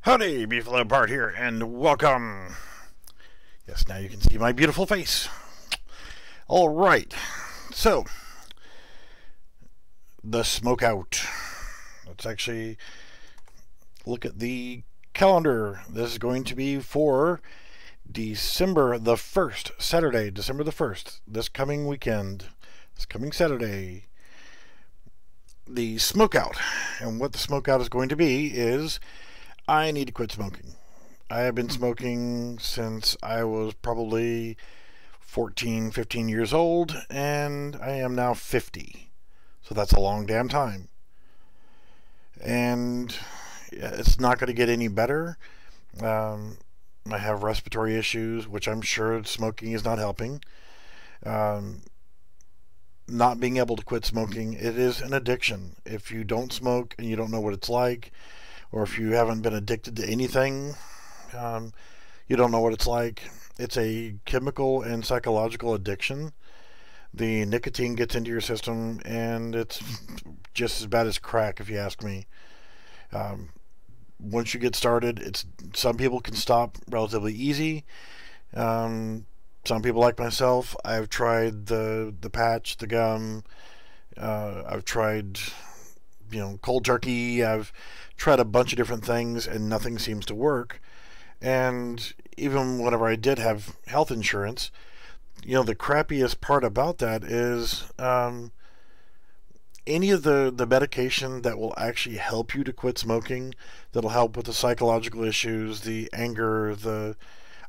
Howdy, Beefalo Bart here, and welcome. Yes, now you can see my beautiful face. Alright, so, the smokeout. Let's actually look at the calendar. This is going to be for December the 1st, Saturday, December the 1st, this coming weekend, this coming Saturday. The smokeout, and what the smokeout is going to be is I need to quit smoking. I have been smoking since I was probably 14, 15 years old, and I am now 50. So that's a long damn time. And it's not going to get any better. I have respiratory issues, which I'm sure smoking is not helping. Not being able to quit smoking, it is an addiction. If you don't smoke and you don't know what it's like, or if you haven't been addicted to anything, you don't know what it's like. It's a chemical and psychological addiction. The nicotine gets into your system, and it's just as bad as crack, if you ask me. Once you get started, some people can stop relatively easy. Some people like myself, I've tried the patch, the gum. I've tried, cold turkey. I've tried a bunch of different things, and nothing seems to work. And even whenever I did have health insurance, the crappiest part about that is any of the medication that will actually help you to quit smoking, that'll help with the psychological issues, the anger,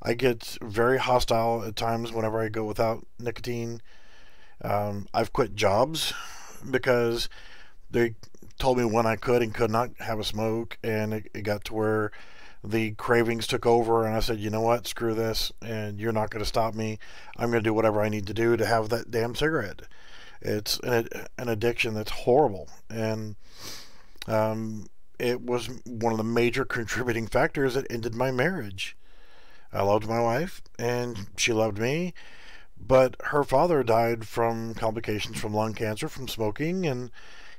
I get very hostile at times whenever I go without nicotine. I've quit jobs because they told me when I could and could not have a smoke, and it got to where the cravings took over, and I said, you know what, screw this, and you're not going to stop me. I'm going to do whatever I need to do to have that damn cigarette. It's an addiction that's horrible, and it was one of the major contributing factors that ended my marriage. I loved my wife, and she loved me, but her father died from complications from lung cancer from smoking, and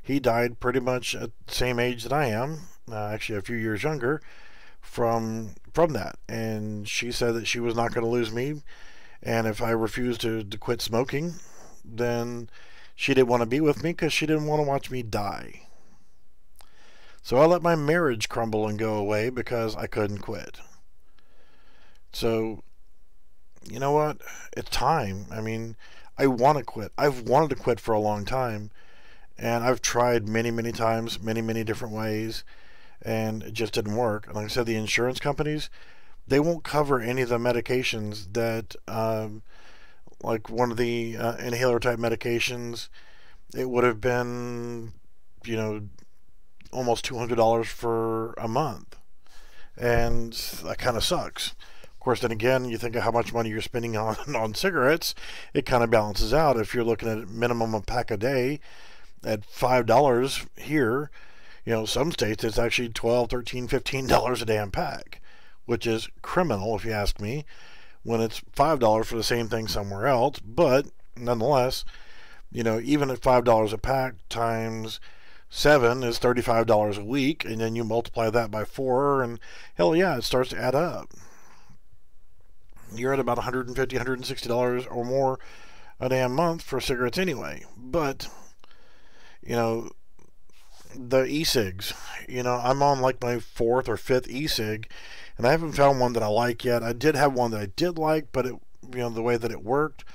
he died pretty much at the same age that I am, actually a few years younger, from that. And she said that she was not going to lose me, and if I refused to quit smoking, then she didn't want to be with me because she didn't want to watch me die. So I let my marriage crumble and go away because I couldn't quit. So, you know what? It's time. I mean, I want to quit. I've wanted to quit for a long time, and I've tried many, many times, many, many different ways, and it just didn't work. And like I said, the insurance companies, they won't cover any of the medications that, like one of the inhaler type medications, it would have been, almost $200 for a month. And that kind of sucks. Of course, then again, you think of how much money you're spending on cigarettes, it kind of balances out. If you're looking at minimum a pack a day at $5 here, some states it's actually $12, $13, $15 a damn pack, which is criminal if you ask me, when it's $5 for the same thing somewhere else. But nonetheless, even at $5 a pack times 7 is $35 a week, and then you multiply that by 4, and hell yeah, it starts to add up. You're at about $150, $160 or more a damn month for cigarettes anyway. But, the e-cigs, I'm on like my 4th or 5th e-cig, and I haven't found one that I like yet. I did have one that I did like, but the way that it worked,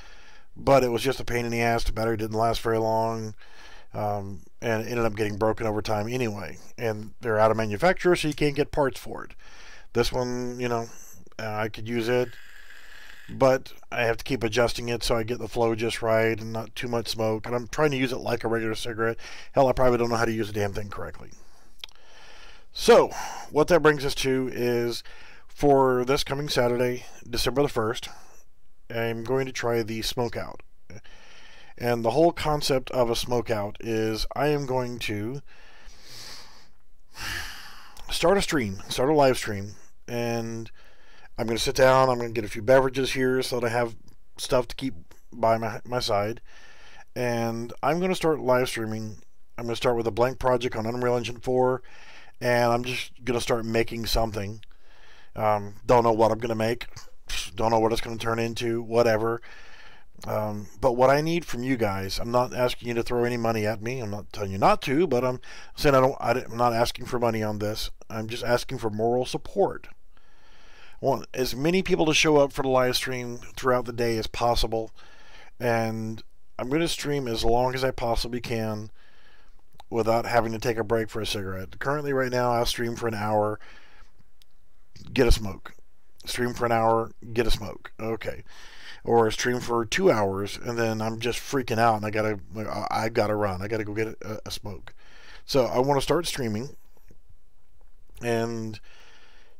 but it was just a pain in the ass. The battery didn't last very long, and it ended up getting broken over time anyway. And they're out of manufacturer, so you can't get parts for it. This one, I could use it, but I have to keep adjusting it so I get the flow just right and not too much smoke. And I'm trying to use it like a regular cigarette. Hell, I probably don't know how to use the damn thing correctly. So, what that brings us to is, for this coming Saturday, December the 1st, I'm going to try the smokeout. And the whole concept of a smokeout is I am going to start a live stream, and I'm going to sit down, I'm going to get a few beverages here so that I have stuff to keep by my side, and I'm going to start live streaming. I'm going to start with a blank project on Unreal Engine 4, and I'm just going to start making something. Don't know what I'm going to make. Don't know what it's going to turn into, whatever. But what I need from you guys, I'm not asking you to throw any money at me. I'm not telling you not to, but I'm saying I'm not asking for money on this. I'm just asking for moral support. I want as many people to show up for the live stream throughout the day as possible, and I'm going to stream as long as I possibly can without having to take a break for a cigarette. Currently, right now, I'll stream for an hour, get a smoke. Stream for an hour, get a smoke. Okay. Or stream for 2 hours, and then I'm just freaking out, and I gotta run. I gotta go get a smoke. So I want to start streaming, and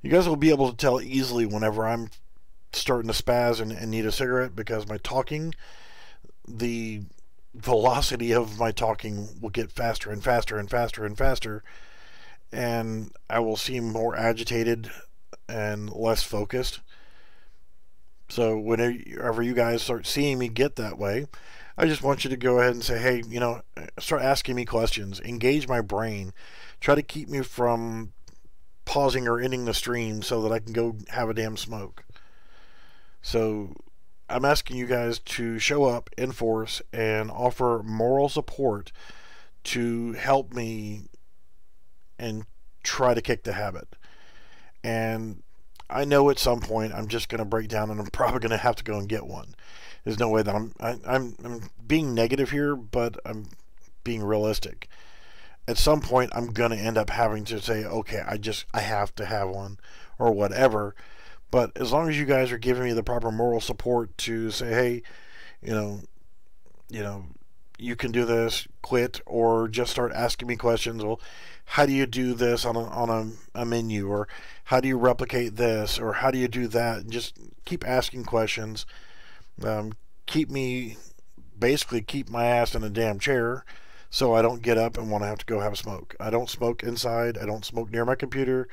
you guys will be able to tell easily whenever I'm starting to spaz and need a cigarette, because my talking, the velocity of my talking will get faster and faster and faster and faster, and I will seem more agitated and less focused. So whenever you guys start seeing me get that way, I just want you to go ahead and say, hey, start asking me questions, engage my brain, try to keep me from pausing or ending the stream so that I can go have a damn smoke. So I'm asking you guys to show up in force and offer moral support to help me and try to kick the habit. And I know at some point I'm just going to break down, and I'm probably going to have to go and get one. There's no way that I'm being negative here, but I'm being realistic. At some point I'm going to end up having to say, okay, I have to have one or whatever. But as long as you guys are giving me the proper moral support to say, hey, you can do this, quit, or just start asking me questions. Well, how do you do this on a menu, or how do you replicate this, or how do you do that? And just keep asking questions. Keep my ass in a damn chair so I don't get up and want to have to go have a smoke. I don't smoke inside. I don't smoke near my computer.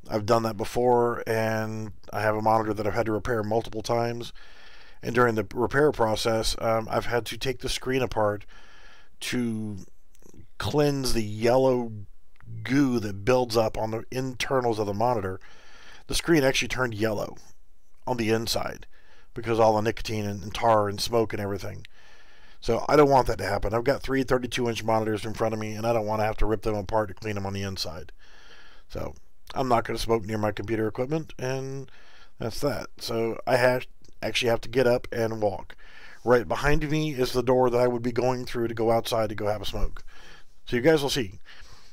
I've done that before, and I have a monitor that I've had to repair multiple times. And during the repair process, I've had to take the screen apart to cleanse the yellow goo that builds up on the internals of the monitor. The screen actually turned yellow on the inside because all the nicotine and tar and smoke and everything. So I don't want that to happen. I've got 3 32-inch monitors in front of me, and I don't want to have to rip them apart to clean them on the inside. So I'm not going to smoke near my computer equipment, and that's that. So I actually have to get up and walk. Right behind me is the door that I would be going through to go outside to go have a smoke. So you guys will see.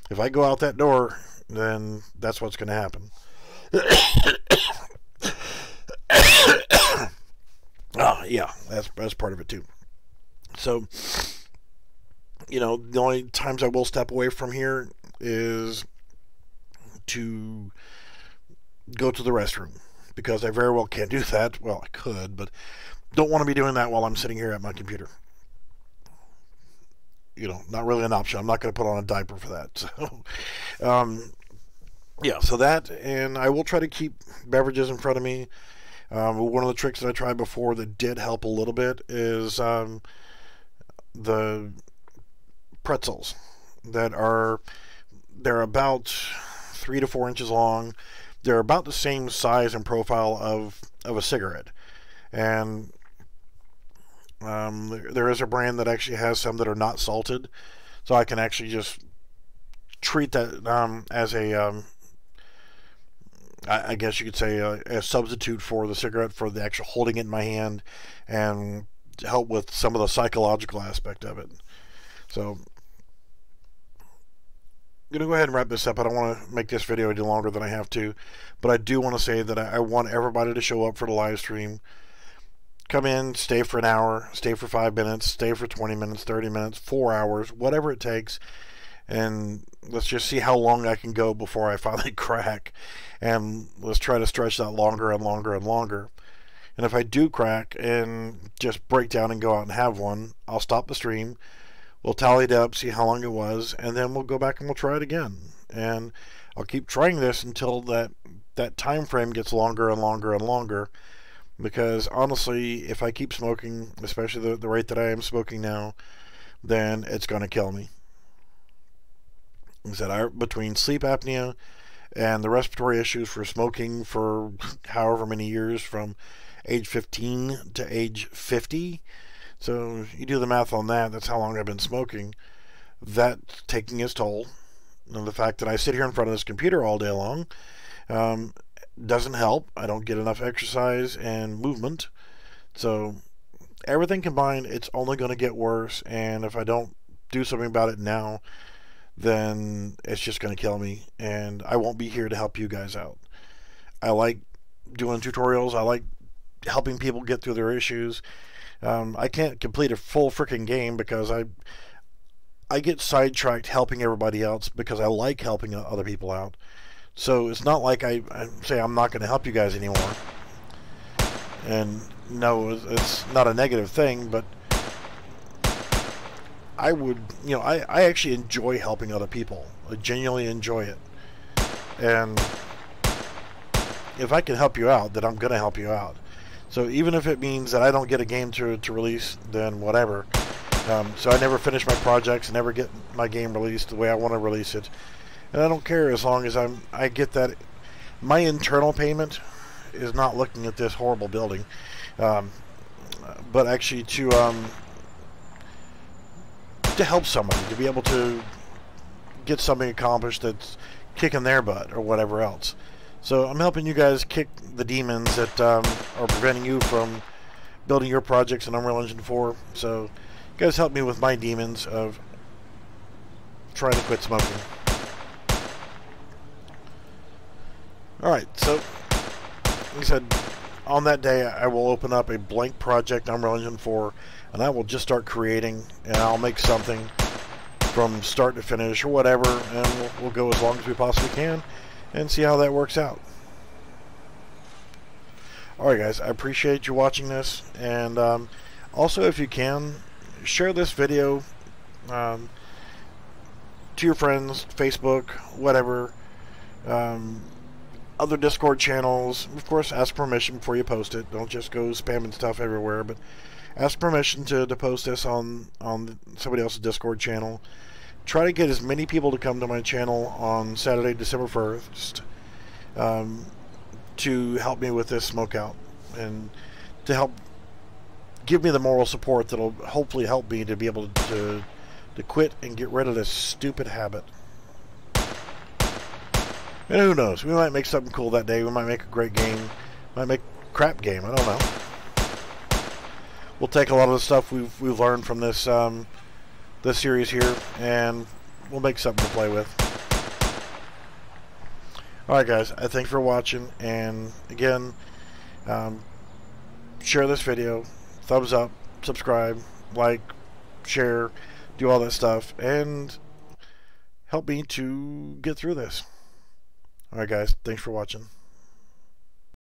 If I go out that door, then that's what's going to happen. Yeah, that's part of it too. So, the only times I will step away from here is to go to the restroom, because I very well can't do that. Well, I could, but don't want to be doing that while I'm sitting here at my computer. Not really an option. I'm not going to put on a diaper for that. So, yeah, so that, and I will try to keep beverages in front of me. One of the tricks that I tried before that did help a little bit is the pretzels they're about 3 to 4 inches long. They're about the same size and profile of a cigarette, and there is a brand that actually has some that are not salted, so I can actually just treat that as a I guess you could say a substitute for the cigarette, for the actual holding it in my hand, and help with some of the psychological aspect of it. So I'm going to go ahead and wrap this up. I don't want to make this video any longer than I have to, but I do want to say that I want everybody to show up for the live stream. Come in, stay for an hour, stay for 5 minutes, stay for 20 minutes, 30 minutes, 4 hours, whatever it takes, and let's just see how long I can go before I finally crack, and let's try to stretch that longer and longer and longer. And if I do crack and just break down and go out and have one, I'll stop the stream, we'll tally it up, see how long it was, and then we'll go back and we'll try it again. And I'll keep trying this until that time frame gets longer and longer and longer, because honestly, if I keep smoking, especially the rate that I am smoking now, then it's going to kill me. Is that between sleep apnea and the respiratory issues for smoking for however many years from age 15 to age 50. So you do the math on that. That's how long I've been smoking. That's taking its toll. And the fact that I sit here in front of this computer all day long doesn't help. I don't get enough exercise and movement. So everything combined, it's only going to get worse. And if I don't do something about it now, then it's just going to kill me. And I won't be here to help you guys out. I like doing tutorials. I like helping people get through their issues. I can't complete a full freaking game because I get sidetracked helping everybody else because I like helping other people out. So it's not like I say I'm not going to help you guys anymore. And no, it's not a negative thing, but I would, I actually enjoy helping other people. I genuinely enjoy it. And if I can help you out, then I'm going to help you out. So even if it means that I don't get a game to release, then whatever. So I never finish my projects, never get my game released the way I want to release it. And I don't care as long as I get that. My internal payment is not looking at this horrible building, but actually to help somebody, to be able to get something accomplished that's kicking their butt or whatever else. So I'm helping you guys kick the demons that are preventing you from building your projects in Unreal Engine 4. So you guys help me with my demons of trying to quit smoking. Alright, so like I said, on that day I will open up a blank project in Unreal Engine 4 and I will just start creating, and I'll make something from start to finish or whatever, and we'll go as long as we possibly can and see how that works out. Alright guys, I appreciate you watching this, and also if you can, share this video to your friends, Facebook, whatever, other Discord channels. Of course, ask permission before you post it. Don't just go spamming stuff everywhere, but ask permission to post this on somebody else's Discord channel. Try to get as many people to come to my channel on Saturday, December 1st, to help me with this smoke out, and to help give me the moral support that'll hopefully help me to be able to quit and get rid of this stupid habit. And who knows, we might make something cool that day. We might make a great game, might make a crap game, I don't know. We'll take a lot of the stuff we've learned from this this series here, and we'll make something to play with. Alright guys, I thank you for watching, and again, share this video, thumbs up, subscribe, like, share, do all that stuff, and help me to get through this. Alright guys, thanks for watching.